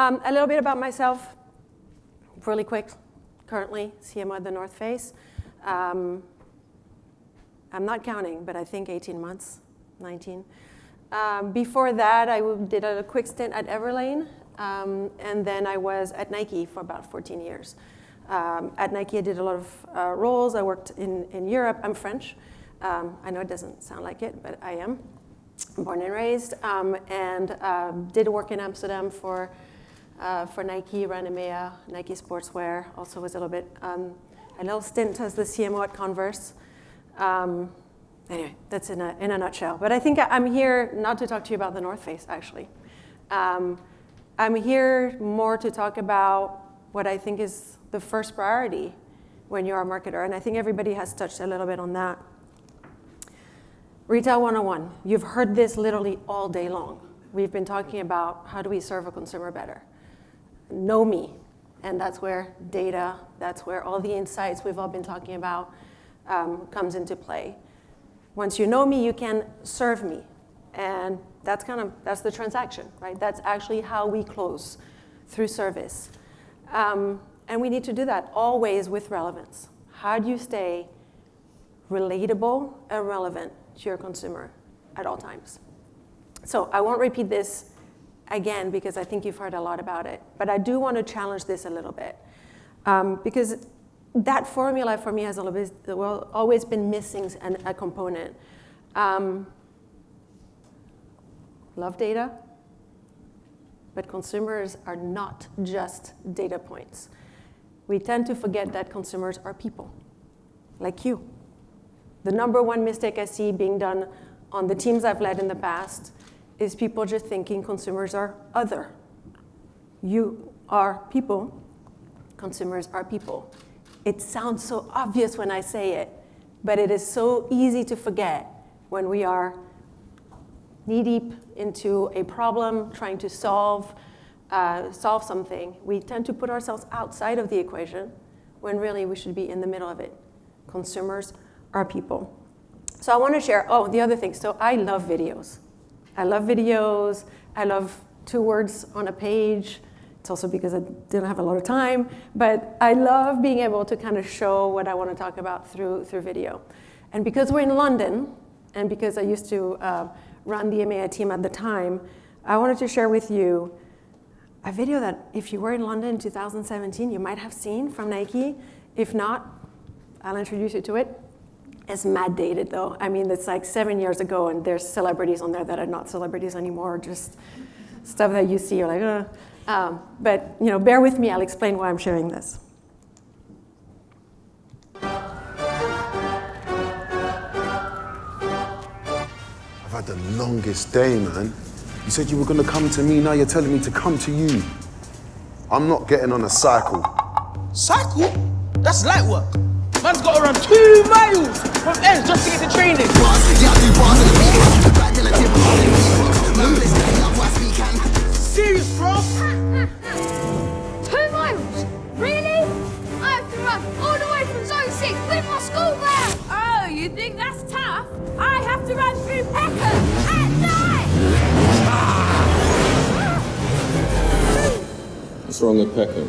A little bit about myself, really quick. Currently, CMO at the North Face. I'm not counting, but I think 18 months, 19. Before that, I did a quick stint at Everlane, and then I was at Nike for about 14 years. At Nike, I did a lot of roles. I worked in Europe. I'm French. I know it doesn't sound like it, but I am. Born and raised, and did work in Amsterdam for Nike, ran EMEA, Nike Sportswear. Also was a little stint as the CMO at Converse. Anyway, that's in a nutshell. But I think I'm here not to talk to you about the North Face, actually. I'm here more to talk about what I think is the first priority when you're a marketer, and I think everybody has touched a little bit on that. Retail 101. You've heard this literally all day long. We've been talking about how do we serve a consumer better. Know me, and that's where data, that's where all the insights we've all been talking about comes into play. Once you know me, you can serve me, and that's the transaction, right? That's actually how we close, through service. And we need to do that always with relevance. How do you stay relatable and relevant to your consumer at all times? So I won't repeat this again because I think you've heard a lot about it, but I do want to challenge this a little bit because that formula for me has always been missing a component. Love data, but consumers are not just data points. We tend to forget that consumers are people, like you. The number one mistake I see being done on the teams I've led in the past is people just thinking consumers are other. You are people, consumers are people. It sounds so obvious when I say it, but it is so easy to forget when we are knee-deep into a problem, trying to solve something. We tend to put ourselves outside of the equation when really we should be in the middle of it. Consumers are people. So I want to share, the other thing. So I love videos. I love 2 words on a page. It's also because I didn't have a lot of time, but I love being able to kind of show what I want to talk about through video. And because we're in London, and because I used to run the EMEA team at the time, I wanted to share with you a video that if you were in London in 2017, you might have seen from Nike. If not, I'll introduce you to it. It's mad dated though. I mean, it's like 7 years ago and there's celebrities on there that are not celebrities anymore, just stuff that you see, you're like, ugh. But bear with me, I'll explain why I'm sharing this. I've had the longest day, man. You said you were gonna come to me, now you're telling me to come to you. I'm not getting on a cycle. Cycle? That's light work. Man's got to run 2 miles from ends just to get to training. Serious, bro? 2 miles? Really? I have to run all the way from Zone 6 with my school bag. Oh, you think that's tough? I have to run through Peckham at night. What's wrong with Peckham?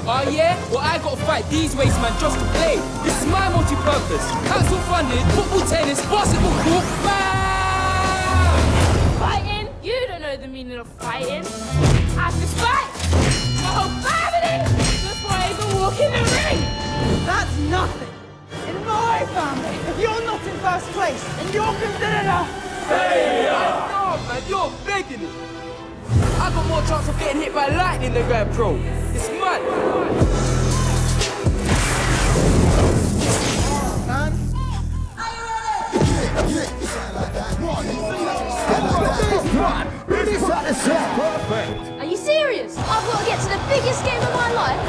Oh yeah? Well, I gotta fight these waste man just to play. This is my multi-purpose. Council funded, football, tennis, basketball court, bam! Fighting? You don't know the meaning of fighting. I have to fight my whole family before I even walk in the ring. That's nothing. In my family, if you're not in first place and you're considered a failure. Oh man, you're begging it. I got more chance of getting hit by lightning than going pro. It's mad. Man. Are you serious? I've got to get to the biggest game of my life,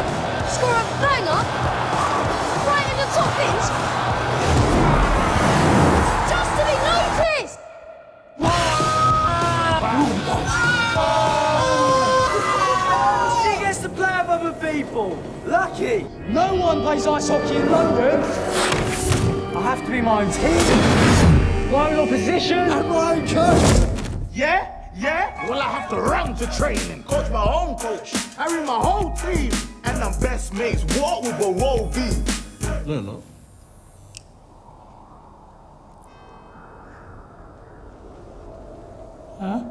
score a banger, right in the top bins, just to be noticed! She gets to play with other people. Lucky. No one plays ice hockey in London. I have to be my own team, my own opposition, and my own coach. Yeah? Yeah? Well, I have to run to training, coach my own coach, carry my whole team, and I'm best mates. What will the role be? No. Huh?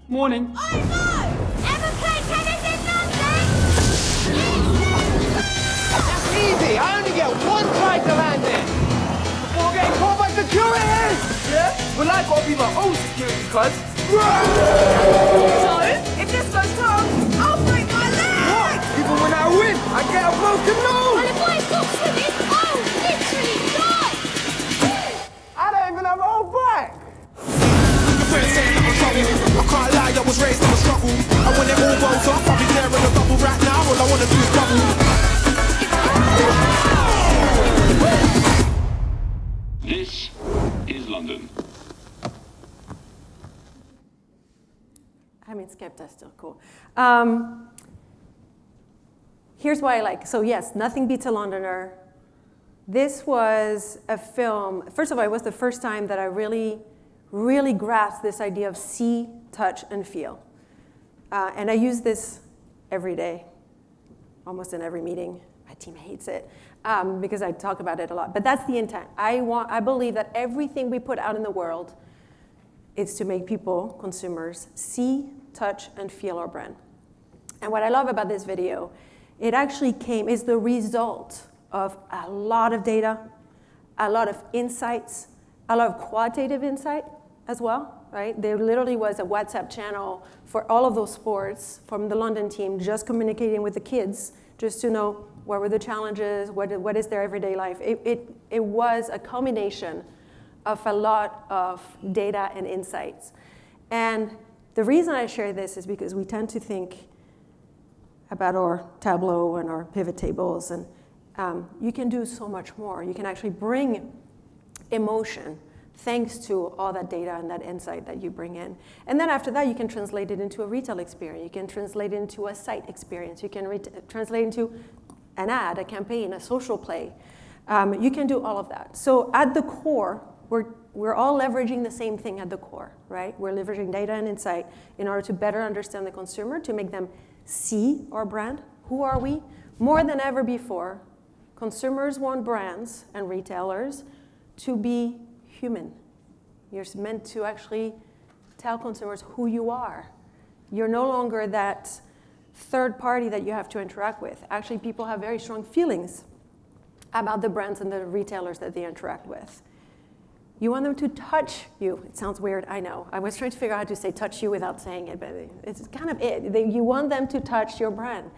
Morning. Oh no! Ever play tennis in London? That's easy. I only get one try to land there. Before getting caught by security. Yeah? Well, I gotta be my own security, cuz. So, if this goes wrong, I'll break my leg! What? Even when I win, I get a broken nose. Well, if I stop swimming, I'll literally die! I don't even have a whole back. I can't lie, I was raised on a struggle. And when it all goes off, I'll be there in a bubble right now. All I wanna do is bubble. This is London. I mean, Skepta's still cool. Here's why I like. So yes, nothing beats a Londoner. This was a film. First of all, it was the first time that I really grasped this idea of see, touch, and feel. And I use this every day, almost in every meeting. My team hates it because I talk about it a lot. But that's the intent. I believe that everything we put out in the world is to make people, consumers, see, touch, and feel our brand. And what I love about this video, it actually is the result of a lot of data, a lot of insights, a lot of qualitative insight as well, right? There literally was a WhatsApp channel for all of those sports from the London team, just communicating with the kids, just to know what were the challenges, what is their everyday life. It was a combination of a lot of data and insights. And the reason I share this is because we tend to think about our Tableau and our pivot tables, and you can do so much more. You can actually bring emotion thanks to all that data and that insight that you bring in. And then after that, you can translate it into a retail experience. You can translate it into a site experience. You can translate it into an ad, a campaign, a social play. You can do all of that. So at the core, we're all leveraging the same thing at the core, right? We're leveraging data and insight in order to better understand the consumer, to make them see our brand. Who are we? More than ever before, consumers want brands and retailers to be human. You're meant to actually tell consumers who you are. You're no longer that third party that you have to interact with. Actually, people have very strong feelings about the brands and the retailers that they interact with. You want them to touch you. It sounds weird, I know. I was trying to figure out how to say touch you without saying it, but it's kind of it. You want them to touch your brand.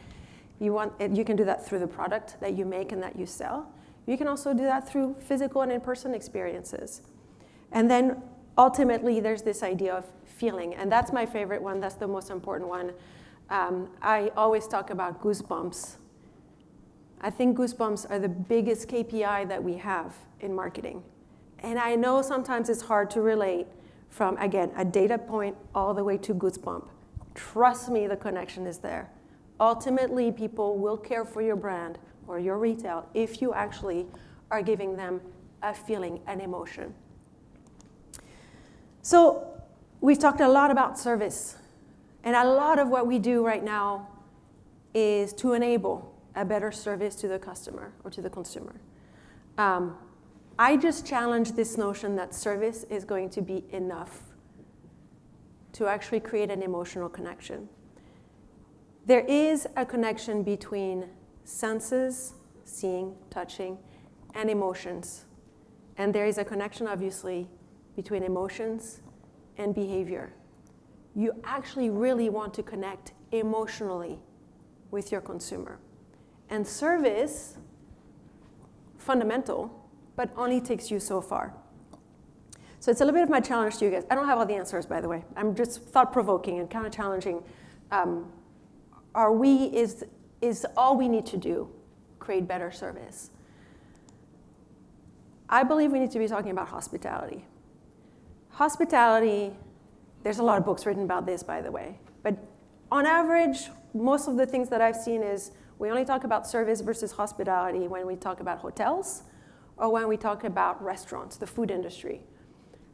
You can do that through the product that you make and that you sell. You can also do that through physical and in-person experiences. And then ultimately, there's this idea of feeling, and that's my favorite one. That's the most important one. I always talk about goosebumps. I think goosebumps are the biggest KPI that we have in marketing. And I know sometimes it's hard to relate from, again, a data point all the way to goosebump. Trust me, the connection is there. Ultimately, people will care for your brand or your retail if you actually are giving them a feeling, an emotion. So we've talked a lot about service. And a lot of what we do right now is to enable a better service to the customer or to the consumer. I just challenge this notion that service is going to be enough to actually create an emotional connection. There is a connection between senses, seeing, touching, and emotions. And there is a connection, obviously, between emotions and behavior. You actually really want to connect emotionally with your consumer. And service, fundamental, but only takes you so far. So it's a little bit of my challenge to you guys. I don't have all the answers, by the way. I'm just thought-provoking and kind of challenging. Is all we need to do create better service? I believe we need to be talking about hospitality. Hospitality, there's a lot of books written about this, by the way. But on average, most of the things that I've seen is We only talk about service versus hospitality when we talk about hotels or when we talk about restaurants, the food industry.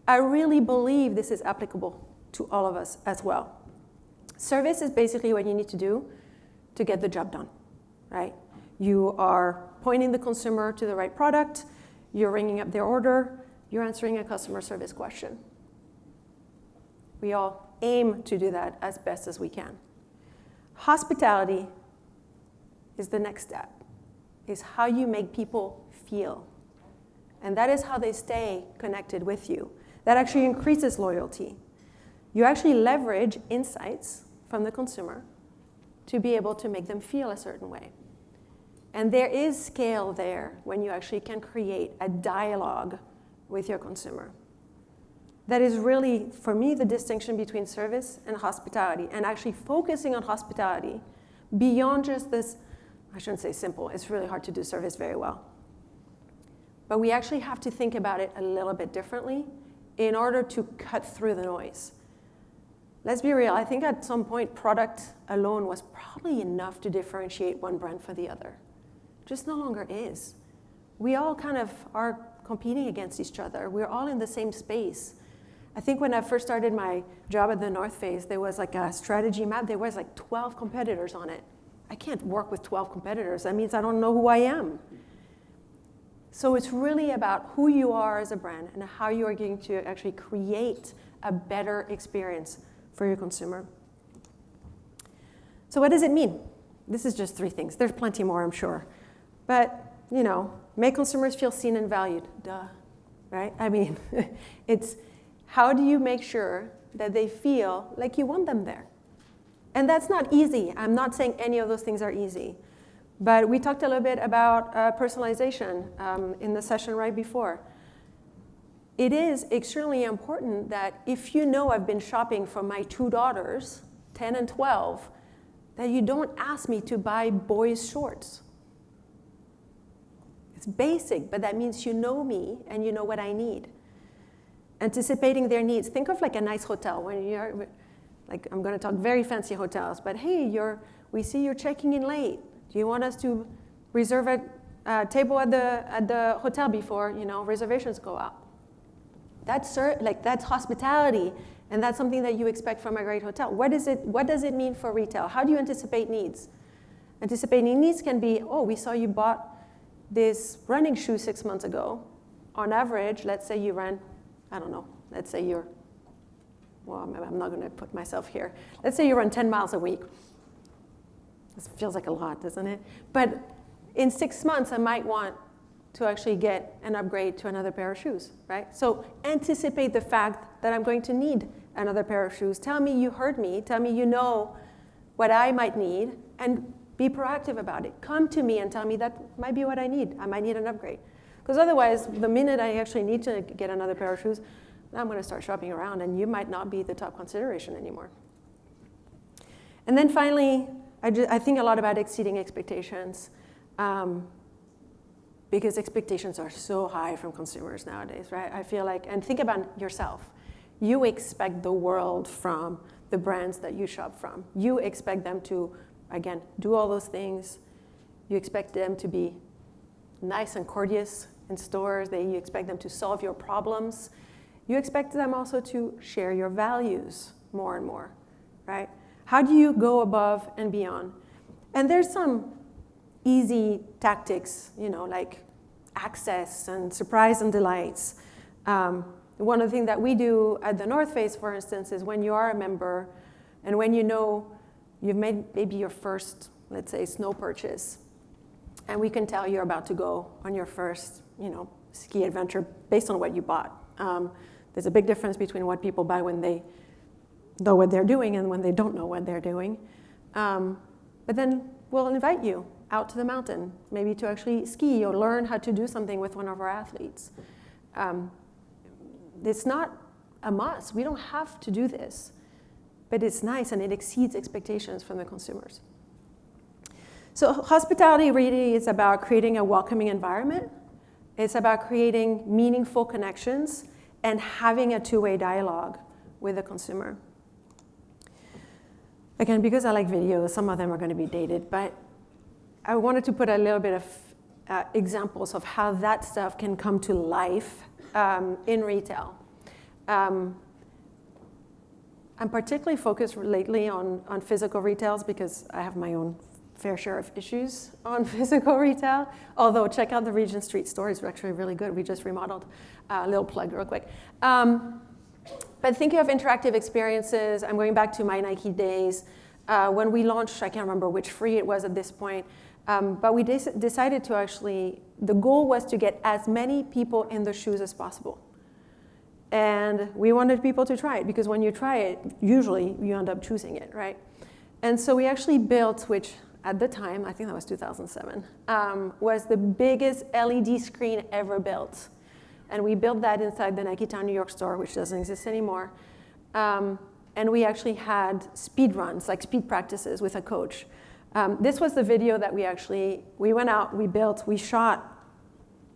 I really believe this is applicable to all of us as well. Service is basically what you need to do to get the job done, right? You are pointing the consumer to the right product, you're ringing up their order, you're answering a customer service question. We all aim to do that as best as we can. Hospitality is the next step, is how you make people feel. And that is how they stay connected with you. That actually increases loyalty. You actually leverage insights from the consumer to be able to make them feel a certain way. And there is scale there when you actually can create a dialogue with your consumer. That is really, for me, the distinction between service and hospitality, and actually focusing on hospitality beyond just this, I shouldn't say simple, it's really hard to do service very well. But we actually have to think about it a little bit differently in order to cut through the noise. Let's be real, I think at some point product alone was probably enough to differentiate one brand for the other. Just no longer is. We all kind of are competing against each other. We're all in the same space. I think when I first started my job at the North Face, there was like a strategy map. There was like 12 competitors on it. I can't work with 12 competitors. That means I don't know who I am. So it's really about who you are as a brand and how you are going to actually create a better experience for your consumer. So what does it mean? This is just 3 things. There's plenty more, I'm sure. But, make consumers feel seen and valued. Duh, right? I mean, it's how do you make sure that they feel like you want them there? And that's not easy. I'm not saying any of those things are easy. But we talked a little bit about personalization in the session right before. It is extremely important that if you know I've been shopping for my 2 daughters, 10 and 12, that you don't ask me to buy boys' shorts. It's basic, but that means you know me and you know what I need. Anticipating their needs. Think of like a nice hotel when you're, like I'm going to talk very fancy hotels, but hey, we see you're checking in late. Do you want us to reserve a table at the hotel before reservations go up? That's hospitality, and that's something that you expect from a great hotel. What does it mean for retail? How do you anticipate needs? Anticipating needs can be, we saw you bought this running shoe 6 months ago. On average, let's say you ran, I don't know, let's say I'm not going to put myself here. Let's say you run 10 miles a week. This feels like a lot, doesn't it? But in 6 months, I might want to actually get an upgrade to another pair of shoes, right? So anticipate the fact that I'm going to need another pair of shoes. Tell me you heard me. Tell me you know what I might need, and be proactive about it. Come to me and tell me that might be what I need. I might need an upgrade. Because otherwise, the minute I actually need to get another pair of shoes, I'm going to start shopping around, and you might not be the top consideration anymore. And then finally, I think a lot about exceeding expectations, because expectations are so high from consumers nowadays, right? I feel like, and think about yourself. You expect the world from the brands that you shop from. You expect them to, again, do all those things. You expect them to be nice and courteous in stores. You expect them to solve your problems. You expect them also to share your values more and more, right? How do you go above and beyond? And there's some easy tactics, like access and surprise and delights. One of the things that we do at the North Face, for instance, is when you are a member and when you've made maybe your first, let's say, snow purchase, and we can tell you're about to go on your first, ski adventure based on what you bought. There's a big difference between what people buy when they know what they're doing and when they don't know what they're doing. But then we'll invite you out to the mountain, maybe to actually ski or learn how to do something with one of our athletes. It's not a must. We don't have to do this. But it's nice, and it exceeds expectations from the consumers. So hospitality really is about creating a welcoming environment. It's about creating meaningful connections and having a two-way dialogue with the consumer. Again, because I like videos, some of them are going to be dated, but I wanted to put a little bit of examples of how that stuff can come to life in retail. I'm particularly focused lately on physical retails because I have my own fair share of issues on physical retail. Although check out the Regent Street store, it's actually really good. We just remodeled. A little plug real quick. But thinking of interactive experiences, I'm going back to my Nike days. When we launched, I can't remember which free it was at this point, but we decided to actually, the goal was to get as many people in the shoes as possible. And we wanted people to try it because when you try it, usually you end up choosing it, right? And so we actually built, which at the time, I think that was 2007, was the biggest LED screen ever built. And we built that inside the Nike Town New York store, which doesn't exist anymore. And we actually had speed runs, like speed practices with a coach. This was the video that we went out, we built, we shot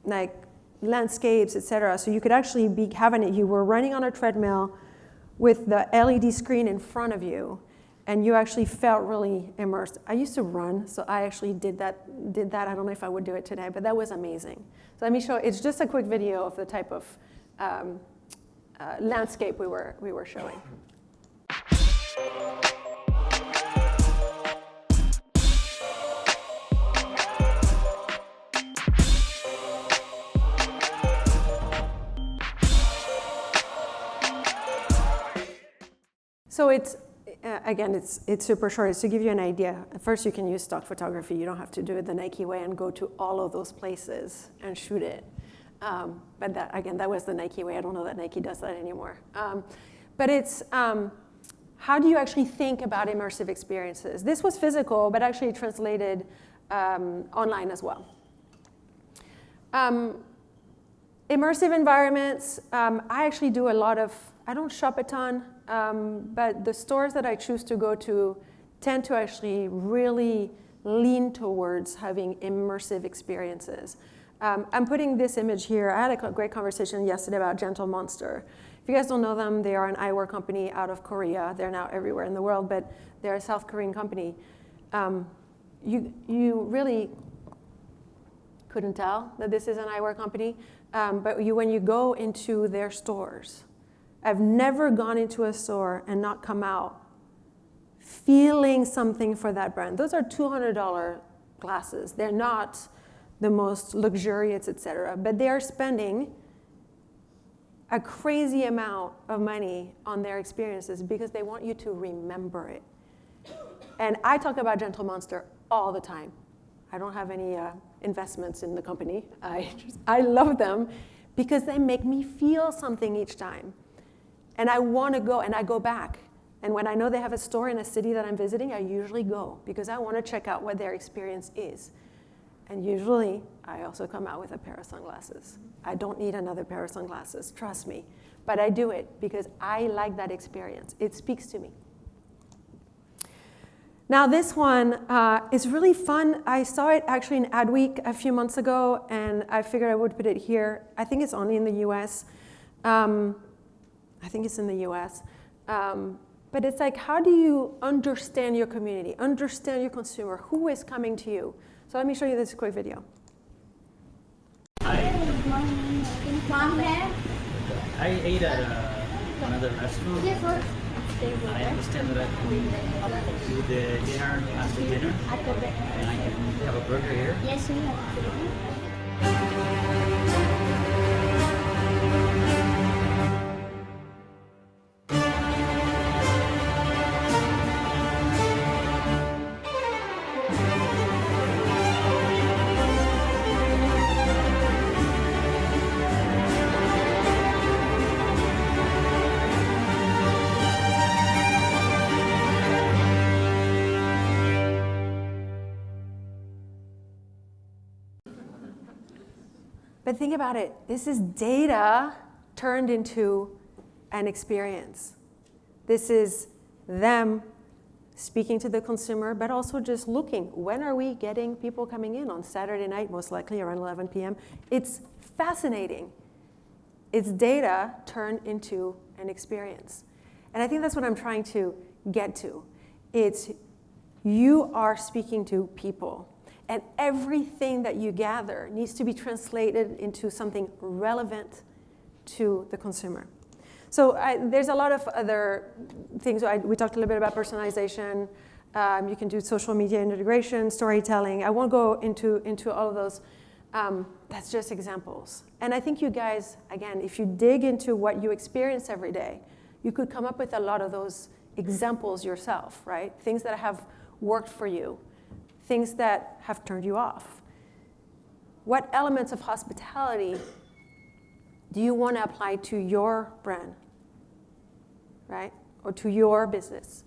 like landscapes, et cetera. So you could actually be having it, you were running on a treadmill with the LED screen in front of you, and you actually felt really immersed. I used to run, so I actually did that. I don't know if I would do it today, but that was amazing. So let me show, it's just a quick video of the type of landscape we were showing. So it's, again, it's super short. It's to give you an idea. At first, you can use stock photography. You don't have to do it the Nike way and go to all of those places and shoot it. But that, again, that was the Nike way. I don't know that Nike does that anymore. But it's, how do you actually think about immersive experiences? This was physical, but actually translated online as well. Immersive environments, I actually do a lot of, I don't shop a ton, but the stores that I choose to go to tend to actually really lean towards having immersive experiences. I'm putting this image here. I had a great conversation yesterday about Gentle Monster. If you guys don't know them, they are an eyewear company out of Korea. They're now everywhere in the world, but they're a South Korean company. You really couldn't tell that this is an eyewear company, but when you go into their stores, I've never gone into a store and not come out feeling something for that brand. Those are $200 glasses. They're not the most luxurious, et cetera, but they are spending a crazy amount of money on their experiences because they want you to remember it. And I talk about Gentle Monster all the time. I don't have any investments in the company. I love them because they make me feel something each time. And I want to go, and I go back. And when I know they have a store in a city that I'm visiting, I usually go because I want to check out what their experience is. And usually, I also come out with a pair of sunglasses. I don't need another pair of sunglasses, trust me. But I do it because I like that experience. It speaks to me. Now this one is really fun. I saw it actually in Adweek a few months ago, and I figured I would put it here. I think it's only in the US. I think it's in the US. But it's like, how do you understand your community, understand your consumer? Who is coming to you? So let me show you this quick video. I ate at another restaurant. I understand that I can do the dinner after dinner, and I can have a burger here. Yes, we have. But think about it. This is data turned into an experience. This is them speaking to the consumer, but also just looking. When are we getting people coming in? On Saturday night, most likely around 11 p.m. It's fascinating. It's data turned into an experience. And I think that's what I'm trying to get to. It's you are speaking to people. And everything that you gather needs to be translated into something relevant to the consumer. So there's a lot of other things. We talked a little bit about personalization. You can do social media integration, storytelling. I won't go into all of those. That's just examples. And I think you guys, again, if you dig into what you experience every day, you could come up with a lot of those examples yourself, right? Things that have worked for you, things that have turned you off. What elements of hospitality do you want to apply to your brand, right? Or to your business?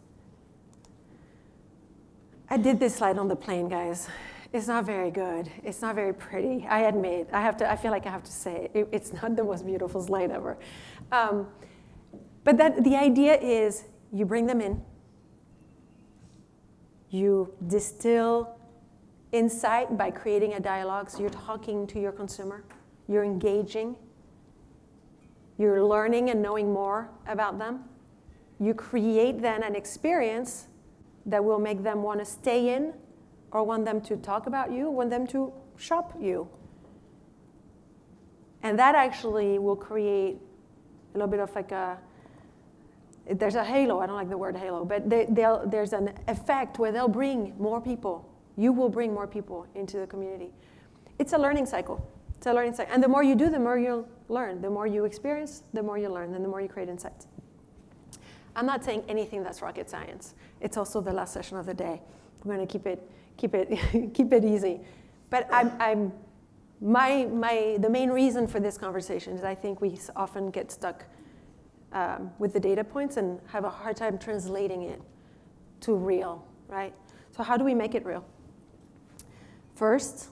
I did this slide on the plane, guys. It's not very good. It's not very pretty. I admit. I feel like I have to say it's not the most beautiful slide ever. But the idea is you bring them in. You distill insight by creating a dialogue. So you're talking to your consumer. You're engaging. You're learning and knowing more about them. You create then an experience that will make them want to stay in, or want them to talk about you, want them to shop you. And that actually will create a little bit of like there's a halo, I don't like the word halo, but there's an effect where they'll bring more people. You will bring more people into the community. It's a learning cycle. It's a learning cycle. And the more you do, the more you'll learn. The more you experience, the more you learn, and the more you create insights. I'm not saying anything that's rocket science. It's also the last session of the day. We're going to keep it easy. But the main reason for this conversation is I think we often get stuck with the data points and have a hard time translating it to real, right? So how do we make it real? First,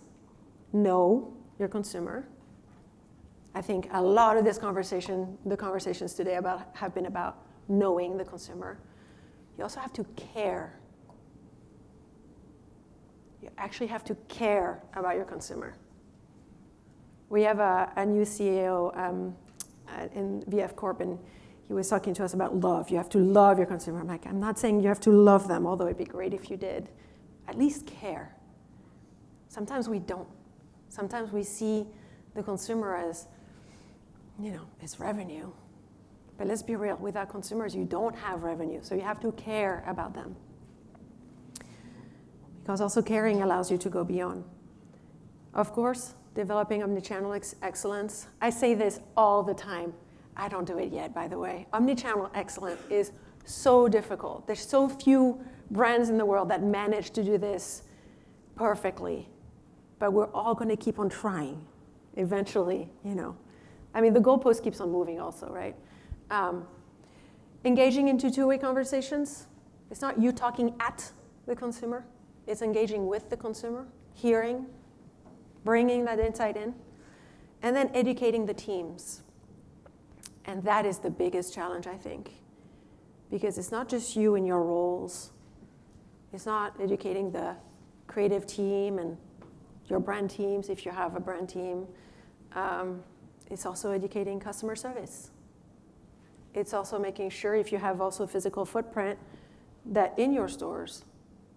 know your consumer. I think a lot of the conversations today have been about knowing the consumer. You also have to care. You actually have to care about your consumer. We have a new CEO in VF Corp, and he was talking to us about love. You have to love your consumer. I'm like, I'm not saying you have to love them, although it'd be great if you did. At least care. Sometimes we don't. Sometimes we see the consumer as, it's revenue. But let's be real, without consumers, you don't have revenue. So you have to care about them. Because also caring allows you to go beyond. Of course, developing omnichannel excellence. I say this all the time. I don't do it yet, by the way. Omnichannel excellence is so difficult. There's so few brands in the world that manage to do this perfectly. But we're all going to keep on trying eventually, I mean, the goalpost keeps on moving also, right? Engaging into two-way conversations. It's not you talking at the consumer. It's engaging with the consumer, hearing, bringing that insight in, and then educating the teams. And that is the biggest challenge, I think, because it's not just you and your roles. It's not educating the creative team and your brand teams, if you have a brand team. It's also educating customer service. It's also making sure, if you have also a physical footprint, that in your stores,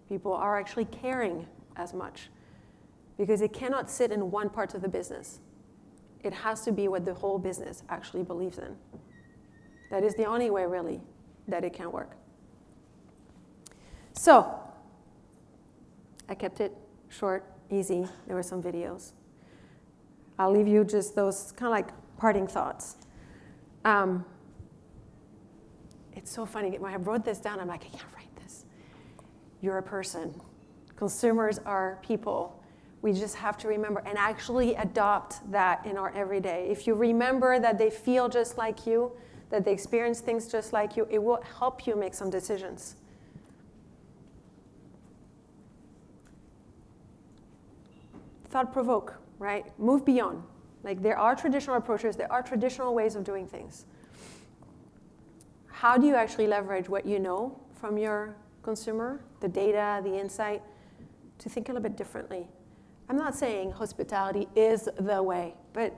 people are actually caring as much, because it cannot sit in one part of the business. It has to be what the whole business actually believes in. That is the only way, really, that it can work. So, I kept it short, easy. There were some videos. I'll leave you just those kind of like parting thoughts. It's so funny. When I wrote this down, I'm like, I can't write this. You're a person. Consumers are people. We just have to remember and actually adopt that in our everyday. If you remember that they feel just like you, that they experience things just like you, it will help you make some decisions. Thought provoke, right? Move beyond. Like, there are traditional approaches, there are traditional ways of doing things. How do you actually leverage what you know from your consumer, the data, the insight, to think a little bit differently? I'm not saying hospitality is the way, but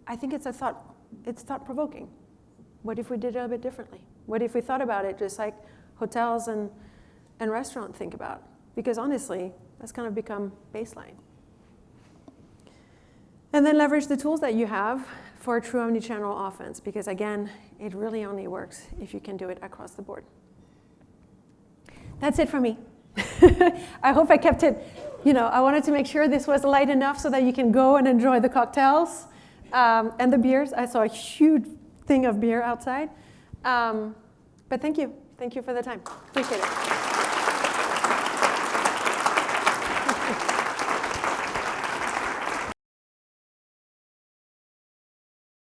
I think it's thought-provoking. What if we did it a little bit differently? What if we thought about it just like hotels and restaurants think about? Because honestly, That's kind of become baseline. And then leverage the tools that you have for a true omnichannel offense, because again, it really only works if you can do it across the board. That's it for me. I hope I kept it, I wanted to make sure this was light enough so that you can go and enjoy the cocktails and the beers. I saw a huge thing of beer outside. But thank you. Thank you for the time. Appreciate it.